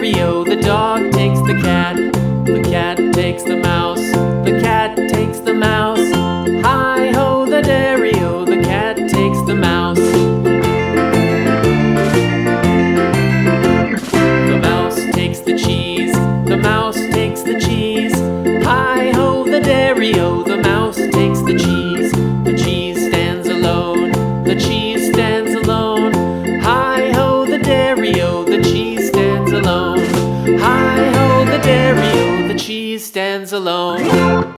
dairy-o. The dog takes the cat. The cat takes the mouse. The cat takes the mouse. Hi-ho, the dairy-o. The cat takes the mouse. The mouse takes the cheese. The mouse takes the cheese. Hi-ho, the dairy-o. The mouse takes the cheese. The cheese stands alone. The cheese stands alone. Hi-ho, the dairy-o. The cheese stands alone. Hi-ho, the dairy-o. The cheese stands alone.